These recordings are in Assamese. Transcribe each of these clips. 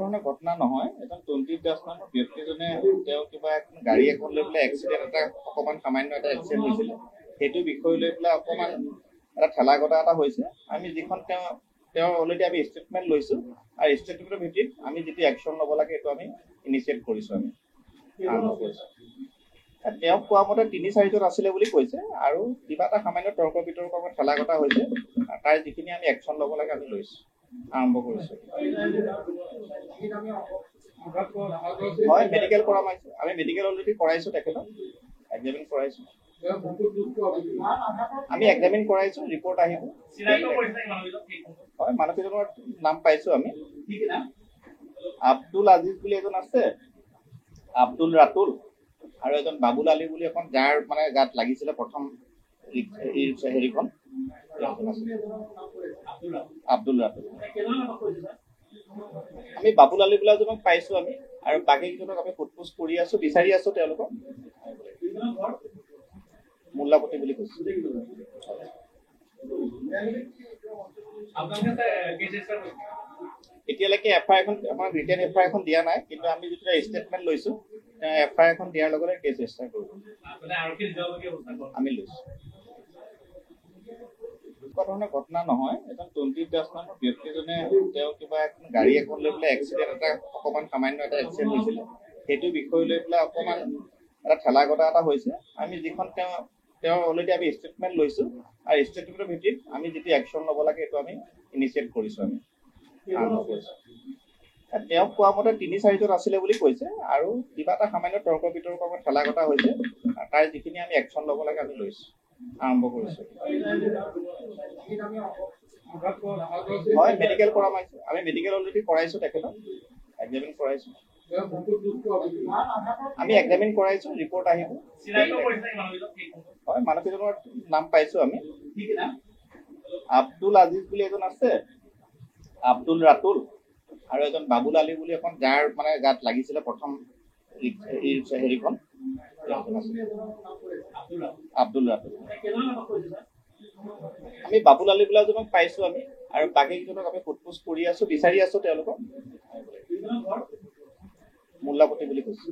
ধৰণৰ ঘটনা নহয়। এজন 20 দাস নামৰ ব্যক্তিজনে তেওঁ কিবা এখন গাড়ী এখন লৈ পেলাই এক্সিডেণ্ট এটা অকণমান সামান্য এটা এক্সিডেণ্ট হৈছিলে, সেইটো বিষয় লৈ পেলাই অকণমান এটা ঠেলা গটা এটা হৈছে। আমি যিখন তেওঁ অলৰেডি আমি ষ্টেটমেণ্ট লৈছোঁ, আৰু ষ্টেটমেণ্টৰ ভিত্তিত আমি যিটো একশ্যন ল'ব লাগে সেইটো আমি ইনিচিয়েট কৰিছোঁ, আমি আৰম্ভ কৰিছোঁ। তেওঁ কোৱা মতে 3-4জন আছিলে বুলি কৈছে, আৰু কিবা এটা সামান্য তৰ্ক বিতৰ্ক ঠেলা গটা হৈছে। তাৰ যিখিনি আমি একশ্যন ল'ব লাগে আমি লৈছোঁ, আৰম্ভ কৰিছোঁ। হয়, মেডিকেল কৰাইছোঁ, আমি মেডিকেল অলৰেডি কৰাইছোঁ, তেখেতক এক্সামিন কৰাইছোঁ, আমি এক্সামিন কৰাইছোঁ, ৰিপৰ্ট আহিব। হয়, মানুহকেইজনৰ নাম পাইছোঁ আমি। আব্দুল আজিজ বুলি এজন আছে, আব্দুল ৰাতুল, আৰু এজন বাবুল আলী বুলি এখন যাৰ মানে গাত লাগিছিলে প্ৰথম হেৰিখন, আব্দুল ৰাতুল। আমি বাবুল আলী বোলা এজনক পাইছোঁ আমি, আৰু বাকীকেইজনক আমি সোধপোছ কৰি আছোঁ, বিচাৰি আছোঁ তেওঁলোকক। মোল্লাপতি বুলি কৈছোঁ। এতিয়ালৈকে এফআইআৰ এখন, আমাৰ ৰিটেন এফআইআৰ এখন দিয়া নাই, কিন্তু আমি যিটো ষ্টেটমেণ্ট লৈছোঁ, এফআইআৰ এখন দিয়াৰ লগতে কেছ ৰেজিষ্টাৰ কৰিম, আমি লৈছোঁ। এনেকুৱা ধৰণৰ ঘটনা নহয়। এজন 20 দাস নামৰ ব্যক্তিজনে তেওঁ কিবা এখন গাড়ী এখন লৈ পেলাই এক্সিডেণ্ট এটা অকণমান সামান্য এটা এক্সিডেণ্ট হৈছিলে, সেইটো বিষয় লৈ পেলাই অকণমান এটা ঠেলা গটা এটা হৈছে। আমি যিখন তেওঁ অলৰেডি আমি ষ্টেটমেণ্ট লৈছোঁ, আৰু ষ্টেটমেণ্টৰ ভিত্তিত আমি যিটো একশ্যন ল'ব লাগে সেইটো আমি ইনিচিয়েট কৰিছোঁ, আমি আৰম্ভ কৰিছোঁ। তেওঁ কোৱা মতে 3-4জন আছিলে বুলি কৈছে, আৰু কিবা এটা সামান্য তৰ্ক বিতৰ্ক ঠেলা গটা হৈছে। তাৰ যিখিনি আমি একশ্যন ল'ব লাগে আমি লৈছোঁ, আৰম্ভ কৰিছোঁ। হয়, মেডিকেল কৰাইছোঁ, আমি মেডিকেল অলৰেডি কৰাইছোঁ, তেখেতক এক্সামিন কৰাইছোঁ, আমি এক্সামিন কৰাইছোঁ, ৰিপৰ্ট আহিব। হয়, মানুহকেইজনৰ নাম পাইছোঁ আমি। আব্দুল আজিজ বুলি এজন আছে, আব্দুল ৰাতুল, আৰু এজন বাবুল আলী বুলি এখন যাৰ মানে গাত লাগিছিলে প্ৰথম হেৰিখন, আব্দুল ৰাতুল। আমি বাবুল আলী বোলা এজনক পাইছোঁ আমি, আৰু বাকীকেইজনক আমি সোধপোছ কৰি আছোঁ, বিচাৰি আছোঁ তেওঁলোকক। মোল্লাপতি বুলি কৈছোঁ।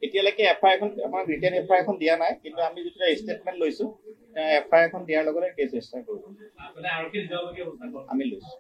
এতিয়ালৈকে এফআইআৰ এখন, আমাৰ ৰিটেন এফআইআৰ এখন দিয়া নাই, কিন্তু আমি যিটো ষ্টেটমেণ্ট লৈছোঁ, এফআইআৰ এখন দিয়াৰ লগতে কেছ ৰেজিষ্টাৰ কৰিম, আমি লৈছোঁ।